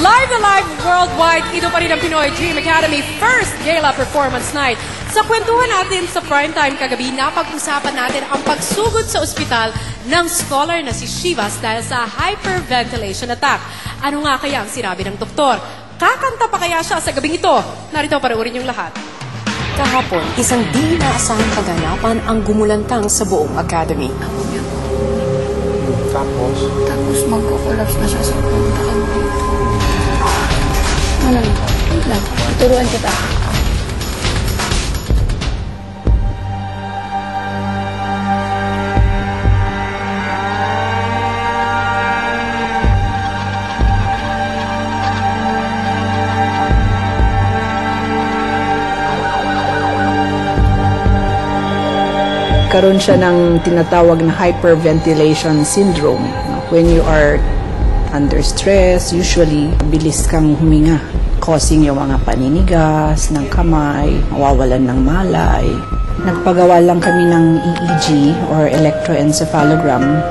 Live na live worldwide, ito pa rin ang Pinoy Dream Academy First Gala Performance Night. Sa kwentuhan natin sa primetime kagabi, napag-usapan natin ang pagsugod sa ospital ng scholar na si Shivas dahil sa hyperventilation attack. Ano nga kaya ang sinabi ng doktor? Kakanta pa kaya siya sa gabing ito? Narito, panoorin yung lahat. Kahapon, isang di inaasahang kaganapan ang gumulantang sa buong academy. Tapos magkukulaps na siya sa punta kami dito. Ano lang, wait lang, tuturuan kita. Karoon siya ng tinatawag na hyperventilation syndrome. When you are under stress, usually bilis kang huminga, causing yung mga paninigas ng kamay, mawawalan ng malay. Nagpagawa lang kami ng EEG or electroencephalogram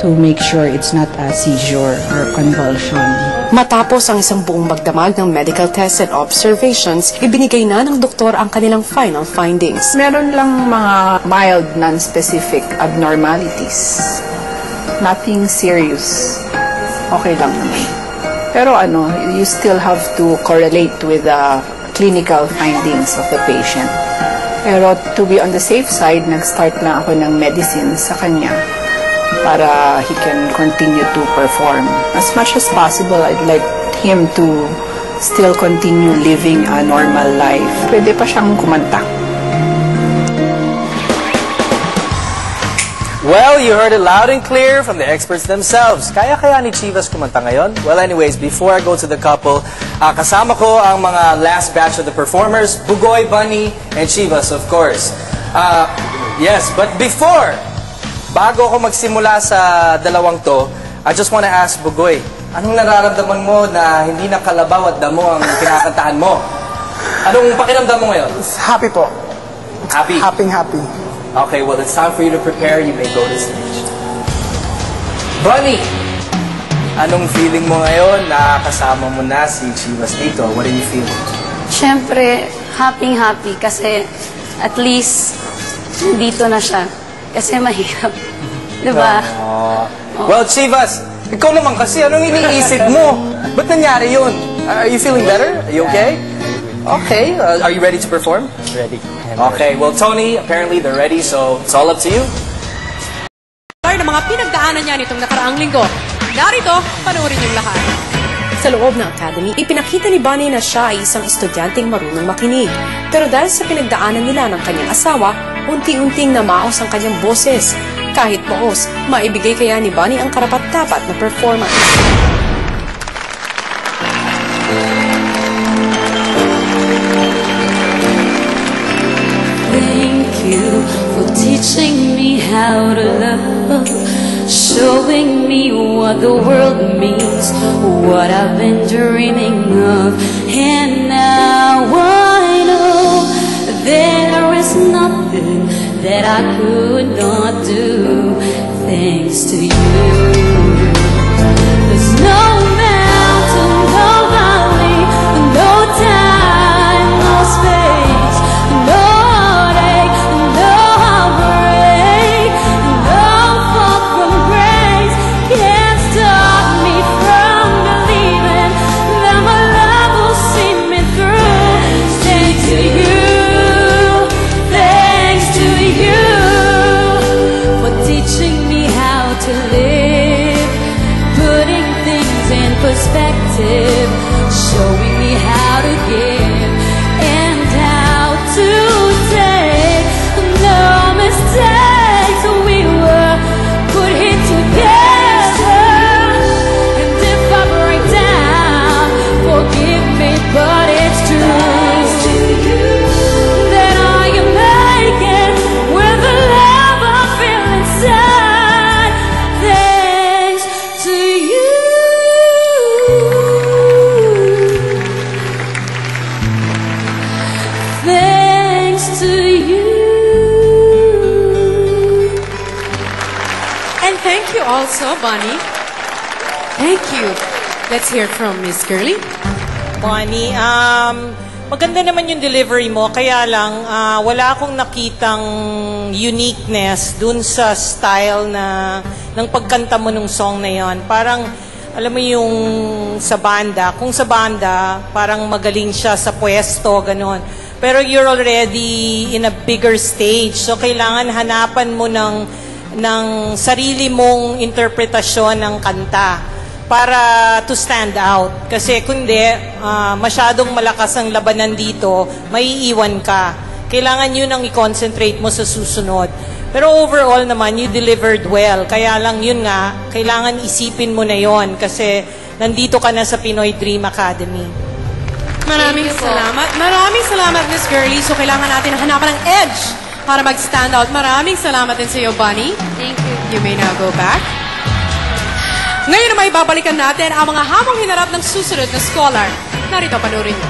to make sure it's not a seizure or convulsion. Matapos ang isang buong magdamag ng medical tests and observations, ibinigay na ng doktor ang kanilang final findings. Meron lang mga mild, non-specific abnormalities. Nothing serious. Okay lang naman. Pero you still have to correlate with the clinical findings of the patient. Pero to be on the safe side, nag-start na ako ng medicine sa kanya para he can continue to perform. As much as possible, I'd like him to still continue living a normal life. Pwede pa siyang kumanta. Well, you heard it loud and clear from the experts themselves. Kaya ni Chivas kumanta ngayon? Well, anyways, before I go to the couple, kasama ko ang mga last batch of the performers, Bugoy, Bunny, and Chivas, of course. Yes, but bago ako magsimula sa dalawang to, I just want to ask Bugoy, anong nararamdaman mo na hindi na kalabaw at damo ang kinakantahan mo? Anong pakiramdam mo ngayon? Happy po. Happy? Happy. Okay, well, it's time for you to prepare. You may go to stage. Bunny! Anong feeling mo ngayon na kasama mo na si Chivas dito? What are you feeling? Siyempre, happy kasi at least dito na siya. Kasi mahirap. Diba? Well, Chivas, ikaw naman kasi, anong iniisip mo? Ba't nangyari yun? Are you feeling better? Are you okay? Okay. Are you ready to perform? Ready. Okay. Well, Tony, apparently they're ready, so it's all up to you. Ng mga pinagdaanan niya nitong nakaraang linggo. Narito, panoorin yung lahat. Sa loob ng academy, ipinakita ni Bunny na siya ay isang estudyanteng marunong makinig. Pero dahil sa pinagdaanan nila ng kanyang asawa, unti-unting namaos ang kanyang boses. Kahit poos, maibigay kaya ni Bunny ang karapat-dapat na performance. Thank you for teaching me how to love, showing me what the world means, what I've been dreaming of. And now I know there is nothing that I could not do thanks to you. There's no mountain, no valley, no time, no space, no heartache, no heartbreak, no fall from grace can't stop me from believing that my love will see me through. Thanks to you, thanks to you for teaching me how to live, putting things in perspective, showing me how to give and how to take. No mistakes, we were put here together. And if I break down, forgive me, but it's true that I am making with the love I feel inside. Thanks to you. Thanks to you. And thank you also, Bunny. Thank you. Let's hear from Miss Curly. Bonnie, maganda naman yung delivery mo, kaya lang wala akong nakitang uniqueness dun sa style ng pagkanta mo nung song na yon. Parang, alam mo yung sa banda, kung sa banda, parang magaling siya sa pwesto, ganon. Pero you're already in a bigger stage, so kailangan hanapan mo ng sarili mong interpretasyon ng kanta para to stand out. Kasi kundi, masyadong malakas ang labanan dito, maiiwan ka. Kailangan yun ang i-concentrate mo sa susunod. Pero overall naman, you delivered well. Kaya lang yun nga, kailangan isipin mo na yon kasi nandito ka na sa Pinoy Dream Academy. Maraming salamat. Maraming salamat, Miss Curly. So, kailangan natin hanapan ng edge para mag-stand out. Maraming salamat din sa iyo, Bonnie. Thank you. You may now go back. Ngayon naman, ibabalikan natin ang mga hamong hinarap ng susunod na scholar. Narito, panoorin niyo.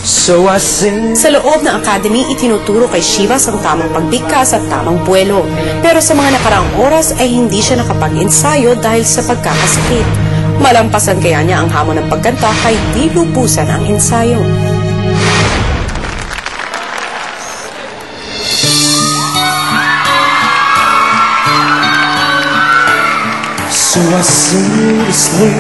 So I sing. Sa loob ng academy, itinuturo kay Shivas ang tamang pagbigkas at tamang buwelo. Pero sa mga nakaraang oras ay hindi siya nakapag-ensayo dahil sa pagkakasakit. Malampasan kaya niya ang hamon ng pagkanta kahit di lubusan ang ensayo. So I seriously,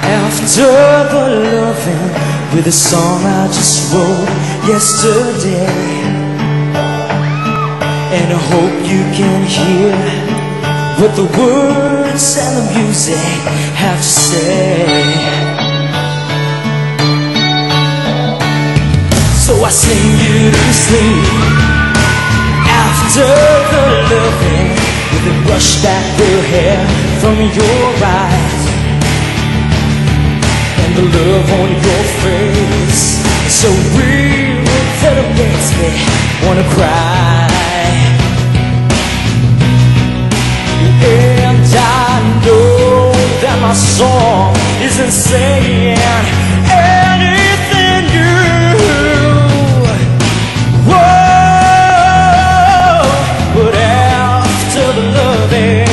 after the loving, with a song I just wrote yesterday. And I hope you can hear what the words and the music have to say. So I sing you to sleep after the loving, with it brush back the hair from your eyes, and the love on your face so real that it makes me wanna cry. And I know that my song isn't saying anything new. Whoa, but after the loving,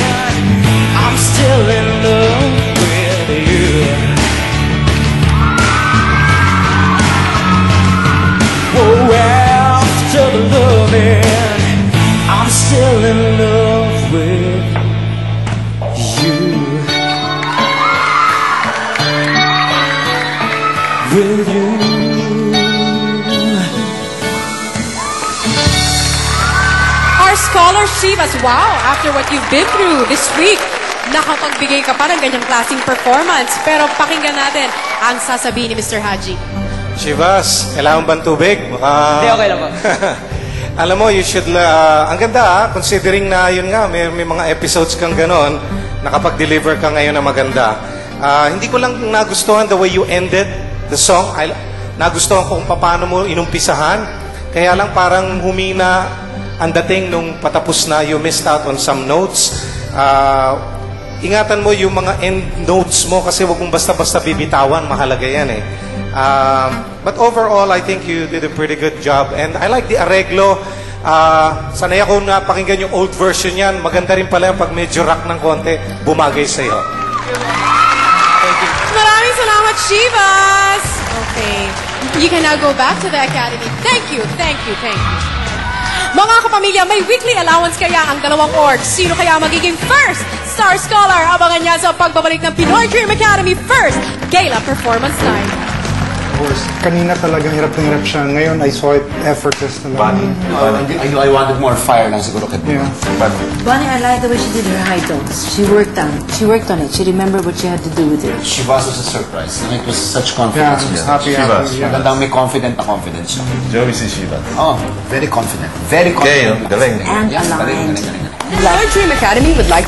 I'm still in love with you. Oh, after the loving, I'm still in love with you. With you. Our scholar, Shivas, wow, after what you've been through this week, nakapagbigay ka pa ng ganyang klaseng performance. Pero pakinggan natin ang sasabihin ni Mr. Haji. Shivas, kailangan bang tubig? Hindi, okay lang po. Alam mo, you should, ang ganda considering na yun nga, may mga episodes kang ganon, nakapag-deliver ka ngayon na maganda. Hindi ko lang nagustuhan the way you ended the song. Nagustuhan ko kung paano mo inumpisahan. Kaya lang parang humina ang dating nung patapos na, you missed out on some notes. Ingatan mo yung mga end notes mo kasi wag mong basta-basta bibitawan. Mahalaga yan eh. But overall, I think you did a pretty good job. And I like the arreglo. Sanay ako na pakinggan yung old version yan. Maganda rin pala yung pag medyo rock ng konti, bumagay sa'yo. Maraming salamat, Shivas! Okay. You can now go back to the academy. Thank you, thank you, thank you. Mga kapamilya, may weekly allowance kaya ang dalawang org. Sino kaya magiging first Star Scholar? Abangan niya sa pagbabalik ng Pinoy Dream Academy First Gala Performance Night. Kanina talagang hirap na hirap siya. Ngayon, I saw it effortless na lang. I wanted more fire lang siguro kay Bunny. But Bunny, I like the way she did her high tones. She worked on it. She remembered what she had to do with it. Shivas was a surprise. And it was such confidence. Yeah, happy. Magandang may confident siya. Joey si Shivas. Oh, very confident. Very confident. Okay, galing. And aligned. Pinoy Dream Academy would like to